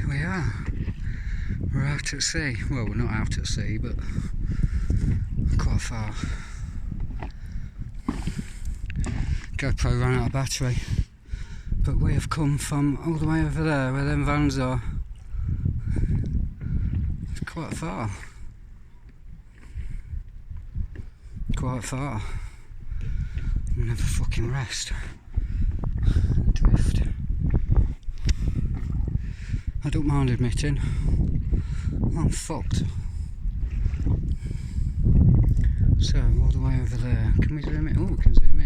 here we are. We're out at sea. Well, we're not out at sea, but quite far. GoPro ran out of battery, but we have come from all the way over there where them vans are. It's quite far. Quite far. We'll never fucking rest. Drift. I don't mind admitting, I'm fucked. So, all the way over there. Can we zoom in? Oh, we can zoom